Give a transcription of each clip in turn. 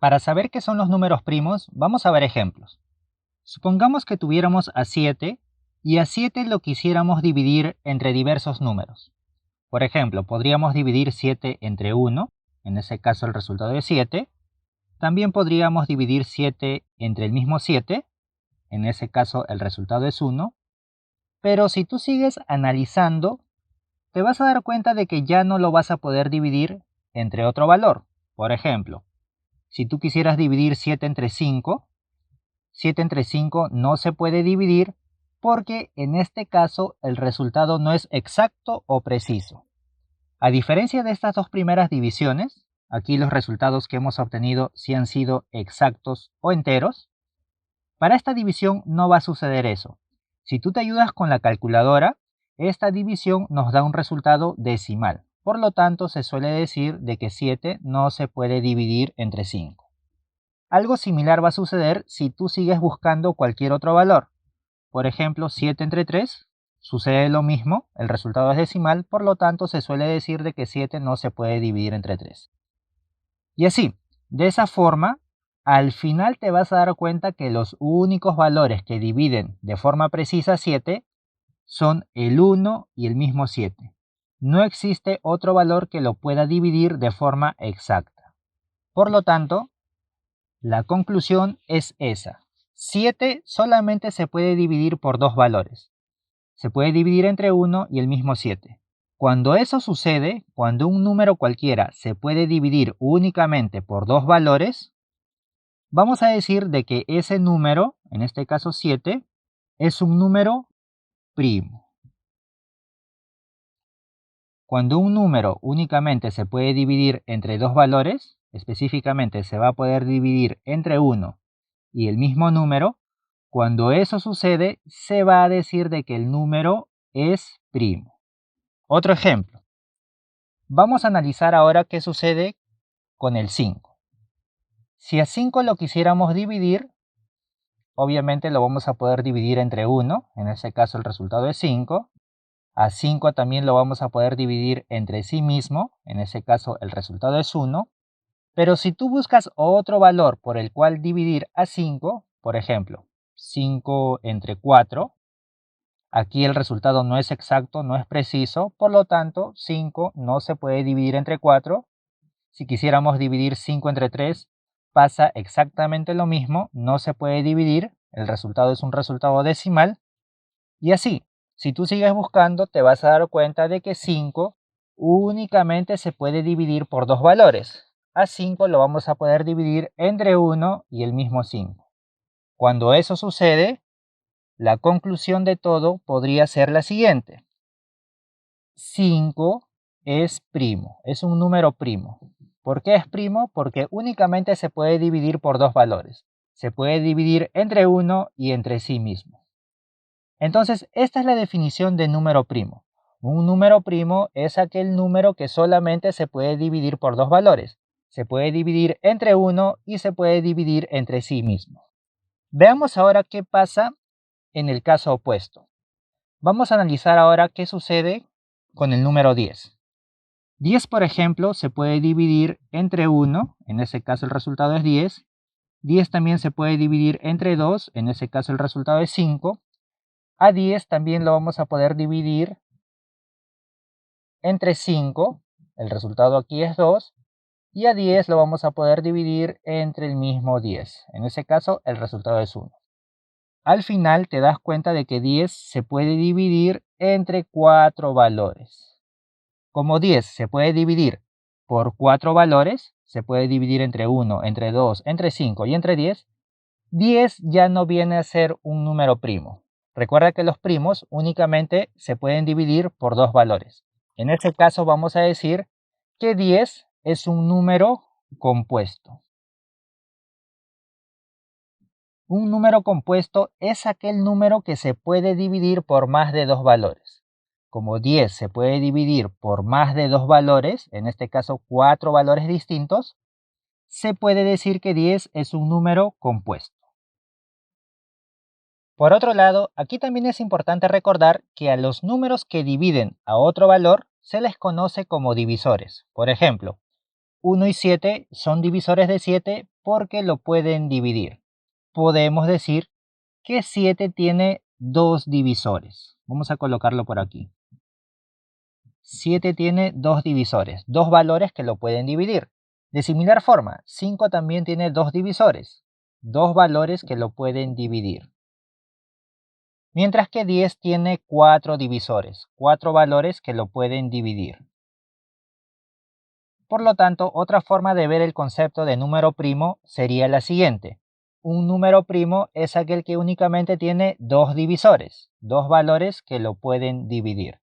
Para saber qué son los números primos, vamos a ver ejemplos. Supongamos que tuviéramos a 7 y a 7 lo quisiéramos dividir entre diversos números. Por ejemplo, podríamos dividir 7 entre 1, en ese caso el resultado es 7. También podríamos dividir 7 entre el mismo 7, en ese caso el resultado es 1. Pero si tú sigues analizando, te vas a dar cuenta de que ya no lo vas a poder dividir entre otro valor. Por ejemplo, si tú quisieras dividir 7 entre 5, 7 entre 5 no se puede dividir porque en este caso el resultado no es exacto o preciso. A diferencia de estas dos primeras divisiones, aquí los resultados que hemos obtenido sí han sido exactos o enteros. Para esta división no va a suceder eso. Si tú te ayudas con la calculadora, esta división nos da un resultado decimal. Por lo tanto, se suele decir de que 7 no se puede dividir entre 5. Algo similar va a suceder si tú sigues buscando cualquier otro valor. Por ejemplo, 7 entre 3, sucede lo mismo, el resultado es decimal, por lo tanto se suele decir de que 7 no se puede dividir entre 3. Y así, de esa forma, al final te vas a dar cuenta que los únicos valores que dividen de forma precisa 7 son el 1 y el mismo 7. No existe otro valor que lo pueda dividir de forma exacta. Por lo tanto, la conclusión es esa. 7 solamente se puede dividir por dos valores. Se puede dividir entre 1 y el mismo 7. Cuando eso sucede, cuando un número cualquiera se puede dividir únicamente por dos valores, vamos a decir de que ese número, en este caso 7, es un número primo. Cuando un número únicamente se puede dividir entre dos valores, específicamente se va a poder dividir entre 1 y el mismo número, cuando eso sucede, se va a decir de que el número es primo. Otro ejemplo. Vamos a analizar ahora qué sucede con el 5. Si a 5 lo quisiéramos dividir, obviamente lo vamos a poder dividir entre 1, en ese caso el resultado es 5. A 5 también lo vamos a poder dividir entre sí mismo, en ese caso el resultado es 1. Pero si tú buscas otro valor por el cual dividir a 5, por ejemplo, 5 entre 4, aquí el resultado no es exacto, no es preciso, por lo tanto 5 no se puede dividir entre 4. Si quisiéramos dividir 5 entre 3, pasa exactamente lo mismo, no se puede dividir, el resultado es un resultado decimal. Y así, si tú sigues buscando, te vas a dar cuenta de que 5 únicamente se puede dividir por dos valores. A 5 lo vamos a poder dividir entre 1 y el mismo 5. Cuando eso sucede, la conclusión de todo podría ser la siguiente. 5 es primo, es un número primo. ¿Por qué es primo? Porque únicamente se puede dividir por dos valores. Se puede dividir entre 1 y entre sí mismo. Entonces, esta es la definición de número primo. Un número primo es aquel número que solamente se puede dividir por dos valores. Se puede dividir entre 1 y se puede dividir entre sí mismo. Veamos ahora qué pasa en el caso opuesto. Vamos a analizar ahora qué sucede con el número 10. 10, por ejemplo, se puede dividir entre 1, en ese caso el resultado es 10. 10 también se puede dividir entre 2, en ese caso el resultado es 5. A 10 también lo vamos a poder dividir entre 5, el resultado aquí es 2. Y a 10 lo vamos a poder dividir entre el mismo 10, en ese caso el resultado es 1. Al final te das cuenta de que 10 se puede dividir entre 4 valores. Como 10 se puede dividir por 4 valores, se puede dividir entre 1, entre 2, entre 5 y entre 10, 10 ya no viene a ser un número primo. Recuerda que los primos únicamente se pueden dividir por dos valores. En este caso vamos a decir que 10 es un número compuesto. Un número compuesto es aquel número que se puede dividir por más de dos valores. Como 10 se puede dividir por más de dos valores, en este caso 4 valores distintos, se puede decir que 10 es un número compuesto. Por otro lado, aquí también es importante recordar que a los números que dividen a otro valor se les conoce como divisores. Por ejemplo, 1 y 7 son divisores de 7 porque lo pueden dividir. Podemos decir que 7 tiene dos divisores. Vamos a colocarlo por aquí. 7 tiene dos divisores, dos valores que lo pueden dividir. De similar forma, 5 también tiene dos divisores, dos valores que lo pueden dividir. Mientras que 10 tiene 4 divisores, 4 valores que lo pueden dividir. Por lo tanto, otra forma de ver el concepto de número primo sería la siguiente. Un número primo es aquel que únicamente tiene dos divisores, dos valores que lo pueden dividir.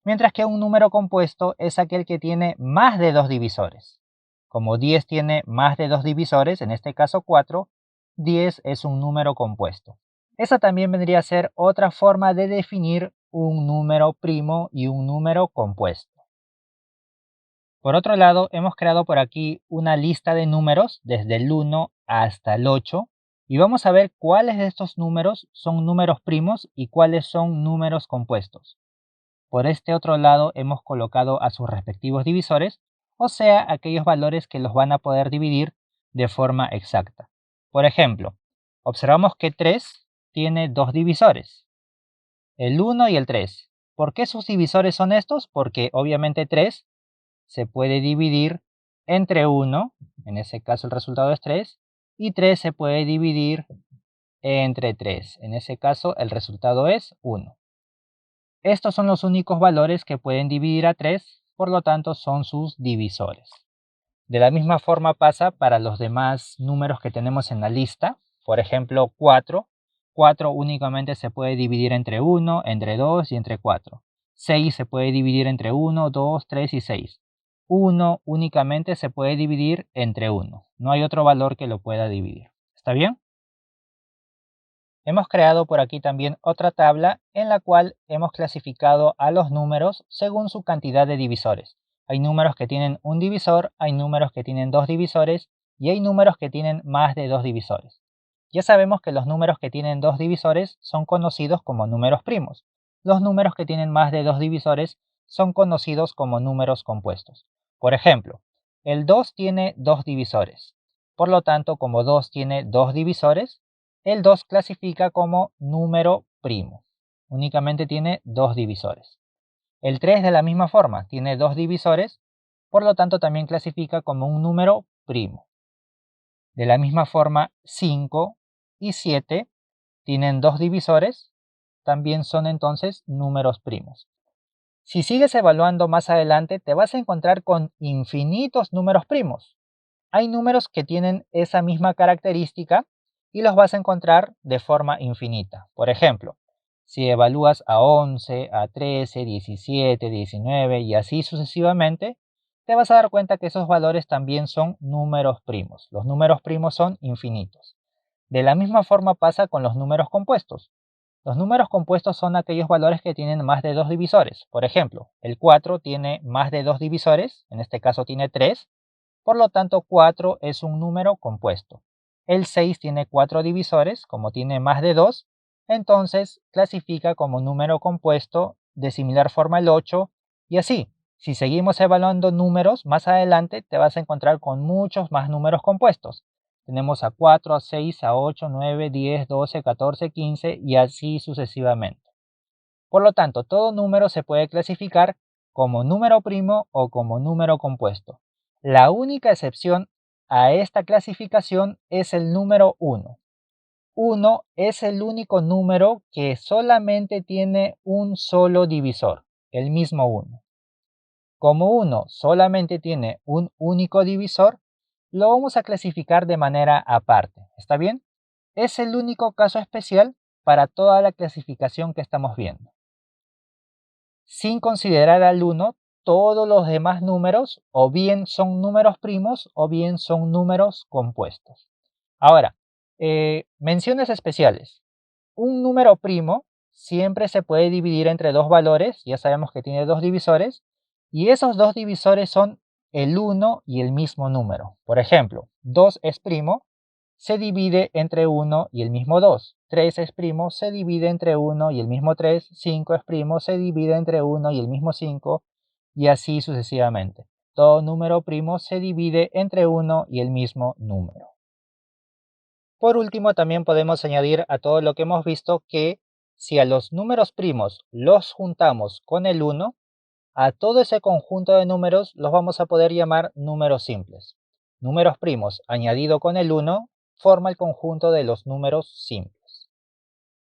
Mientras que un número compuesto es aquel que tiene más de dos divisores. Como 10 tiene más de dos divisores, en este caso 4, 10 es un número compuesto. Esa también vendría a ser otra forma de definir un número primo y un número compuesto. Por otro lado, hemos creado por aquí una lista de números desde el 1 hasta el 8 y vamos a ver cuáles de estos números son números primos y cuáles son números compuestos. Por este otro lado hemos colocado a sus respectivos divisores, o sea, aquellos valores que los van a poder dividir de forma exacta. Por ejemplo, observamos que 3 tiene dos divisores, el 1 y el 3. ¿Por qué sus divisores son estos? Porque obviamente 3 se puede dividir entre 1, en ese caso el resultado es 3, y 3 se puede dividir entre 3, en ese caso el resultado es 1. Estos son los únicos valores que pueden dividir a 3, por lo tanto son sus divisores. De la misma forma pasa para los demás números que tenemos en la lista. Por ejemplo, 4. 4 únicamente se puede dividir entre 1, entre 2 y entre 4. 6 se puede dividir entre 1, 2, 3 y 6. 1 únicamente se puede dividir entre 1. No hay otro valor que lo pueda dividir. ¿Está bien? Hemos creado por aquí también otra tabla en la cual hemos clasificado a los números según su cantidad de divisores. Hay números que tienen un divisor, hay números que tienen dos divisores y hay números que tienen más de dos divisores. Ya sabemos que los números que tienen dos divisores son conocidos como números primos. Los números que tienen más de dos divisores son conocidos como números compuestos. Por ejemplo, el 2 tiene dos divisores. Por lo tanto, como 2 tiene dos divisores, el 2 clasifica como número primo. Únicamente tiene dos divisores. El 3 de la misma forma tiene dos divisores, por lo tanto también clasifica como un número primo. De la misma forma 5 y 7 tienen dos divisores, también son entonces números primos. Si sigues evaluando más adelante te vas a encontrar con infinitos números primos. Hay números que tienen esa misma característica y los vas a encontrar de forma infinita. Por ejemplo, si evalúas a 11, a 13, 17, 19 y así sucesivamente, te vas a dar cuenta que esos valores también son números primos. Los números primos son infinitos. De la misma forma pasa con los números compuestos. Los números compuestos son aquellos valores que tienen más de dos divisores. Por ejemplo, el 4 tiene más de dos divisores, en este caso tiene 3. Por lo tanto, 4 es un número compuesto. El 6 tiene 4 divisores, como tiene más de 2, entonces clasifica como número compuesto. De similar forma el 8, y así. Si seguimos evaluando números, más adelante te vas a encontrar con muchos más números compuestos. Tenemos a 4, a 6, a 8, 9, 10, 12, 14, 15 y así sucesivamente. Por lo tanto, todo número se puede clasificar como número primo o como número compuesto. La única excepción a esta clasificación es el número 1. 1 es el único número que solamente tiene un solo divisor, el mismo 1. Como 1 solamente tiene un único divisor, lo vamos a clasificar de manera aparte. ¿Está bien? Es el único caso especial para toda la clasificación que estamos viendo. Sin considerar al 1, todos los demás números o bien son números primos o bien son números compuestos. Ahora, menciones especiales. Un número primo siempre se puede dividir entre dos valores, ya sabemos que tiene dos divisores, y esos dos divisores son el 1 y el mismo número. Por ejemplo, 2 es primo, se divide entre 1 y el mismo 2. 3 es primo, se divide entre 1 y el mismo 3. 5 es primo, se divide entre 1 y el mismo 5, y así sucesivamente. Todo número primo se divide entre 1 y el mismo número. Por último, también podemos añadir a todo lo que hemos visto que si a los números primos los juntamos con el 1, a todo ese conjunto de números los vamos a poder llamar números simples. Números primos añadido con el 1 forma el conjunto de los números simples.